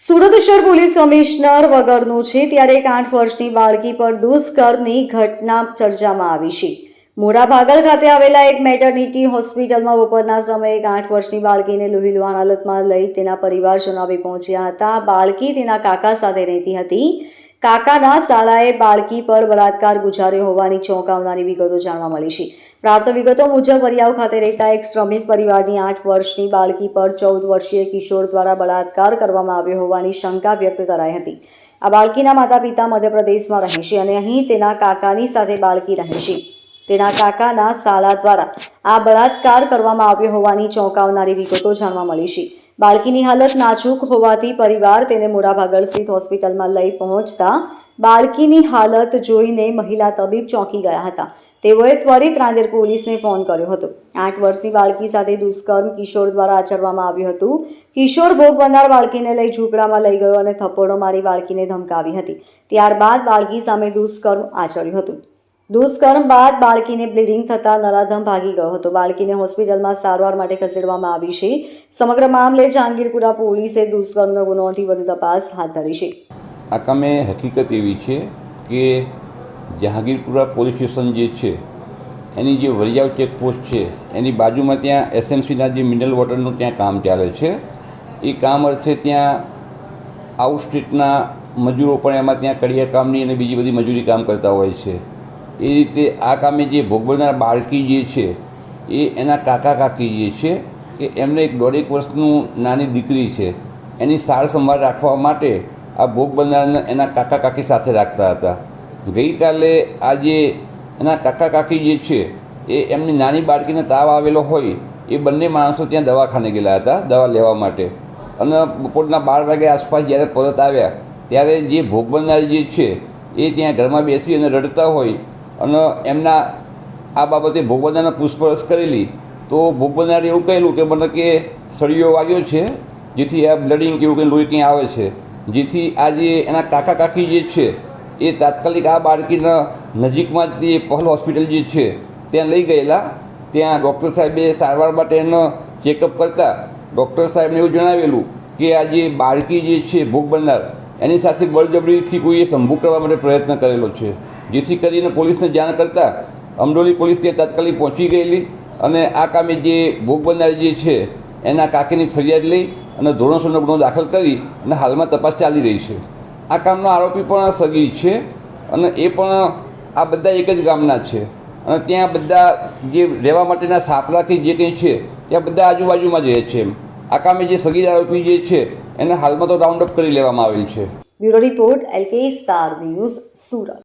સુરત શહેર police commissioner વગરનું છે ત્યારે એક 8 વર્ષની બાળકી પર દુષ્કર્મની ઘટના ચર્ચામાં આવી છે। મોરા ભાગલ ખાતે આવેલા એક મેટર્નિટી હોસ્પિટલમાં બપોરના સમયે એક 8 વર્ષની બાળકીને લોહીલુહાણ હાલતમાં લઈ તેના પરિવારજનો આવી પહોંચ્યા હતા। બાળકી તેના કાકા સાથે રહેતી હતી। કાકાના શાળાએ બાળકી પર બળાત્કાર ગુજાર્યો હોવાની ચોંકાવનારી વિગતો જાણવા મળી છે। પ્રાપ્ત વિગતો મુજબ વરિયાવ ખાતે રહેતા એક શ્રમિક પરિવારની 8 વર્ષની બાળકી પર 14 વર્ષીય કિશોર દ્વારા બળાત્કાર કરવામાં આવ્યો હોવાની શંકા વ્યક્ત કરાઈ હતી। આ બાળકીના માતા પિતા મધ્યપ્રદેશમાં રહે છે અને અહીં તેના કાકાની સાથે બાળકી રહે છે। તેના કાકાના શાળા દ્વારા આ બળાત્કાર કરવામાં આવ્યો હોવાની ચોંકાવનારી વિગતો જાણવા મળી છે। બાળકીની હાલત નાજુક હોવાથી પરિવાર તેને મોરાભાગળ સ્થિત હોસ્પિટલમાં લઈ પહોંચતા બાળકીની હાલત જોઈને મહિલા તબીબ ચોંકી ગયા હતા। તેઓએ ત્વરિત રાંદેર પોલીસને ફોન કર્યો હતો। 8 વર્ષની બાળકી સાથે દુષ્કર્મ કિશોર દ્વારા આચરવામાં આવ્યું હતું। કિશોર ભોગ બનનાર બાળકીને લઈ ઝૂંપડામાં લઈ ગયો અને થપ્પડો મારી બાળકીને ધમકાવી હતી। ત્યારબાદ બાળકી સામે દુષ્કર્મ આચર્યું હતું। દુષ્કર્મ બાદ બાળકીને બ્લીડિંગ થતા નરાધમ ભાગી ગયો હતો। બાળકીને હોસ્પિટલમાં સારવાર માટે ખસેડવામાં આવી છે। સમગ્ર મામલે જહાંગીરપુરા પોલીસે દુષ્કર્મનો ગુનો નોંધી વધુ તપાસ હાથ ધરી છે। આ કામે હકીકત એવી છે કે જહાંગીરપુરા પોલીસ સ્ટેશન જે છે એની જે વરિયાવ ચેકપોસ્ટ છે એની બાજુમાં ત્યાં એસએમસીના જે મિનરલ વોટરનું ત્યાં કામ ચાલે છે। એ કામ અર્થે ત્યાં આઉટ સ્ટેટના મજૂરો પણ એમાં ત્યાં કડિયા કામની અને બીજી બધી મજૂરી કામ કરતા હોય છે। એ રીતે આ કામે જે ભોગ બનનાર બાળકી જે છે એ એના કાકા કાકી જે છે કે એમને એક 1.5 વર્ષનું નાની દીકરી છે એની સાર સંભાળ રાખવા માટે આ ભોગ બનનારને એના કાકા કાકી સાથે રાખતા હતા। ગઈકાલે આ જે એના કાકા કાકી જે છે એ એમની નાની બાળકીને તાવ આવેલો હોય એ બંને માણસો ત્યાં દવાખાને ગયેલા હતા દવા લેવા માટે। અને બપોરના 12 વાગ્યા આસપાસ જ્યારે પરત આવ્યા ત્યારે જે ભોગ બનનાર જે છે એ ત્યાં ઘરમાં બેસી અને રડતા હોય અને એમના આ બાબતે ભોગ બનનારને પૂછપરછ કરેલી તો ભોગ બનનારે એવું કહેલું કે મને કે સળિયો વાગ્યો છે જેથી આ બ્લડિંગ કે એવું કંઈ લોહી કંઈ આવે છે। જેથી આ જે એના કાકા કાકી જે છે એ તાત્કાલિક આ બાળકીના નજીકમાં જ જે પહલ હોસ્પિટલ જે છે ત્યાં લઈ ગયેલા। ત્યાં ડૉક્ટર સાહેબે સારવાર માટે એનો ચેકઅપ કરતાં ડૉક્ટર સાહેબને એવું જણાવેલું કે આ જે બાળકી જે છે ભોગ બનનાર એની સાથે બળજબરીથી કોઈએ સંભોગ કરવા માટે પ્રયત્ન કરેલો છે। જેથી કરીને પોલીસને જાણ કરતાં અમરોલી પોલીસ ત્યાં તાત્કાલિક પહોંચી ગયેલી અને આ કામે જે ભોગ બનનાર જે છે એના કાકીની ફરિયાદ લઈ અને ધોરણસરનો ગુનો દાખલ કરી અને હાલમાં તપાસ ચાલી રહી છે। આ કામનો આરોપી પણ સગીર છે અને એ પણ આ બધા એક જ ગામના છે અને ત્યાં બધા જે રહેવા માટેના સાપરા કે જે કંઈ છે ત્યાં બધા આજુબાજુમાં જ રહે છે। આ કામે જે સગીર આરોપી જે છે એને હાલમાં તો રાઉન્ડ અપ કરી લેવામાં આવેલ છે। Bureau report LK star news Surat.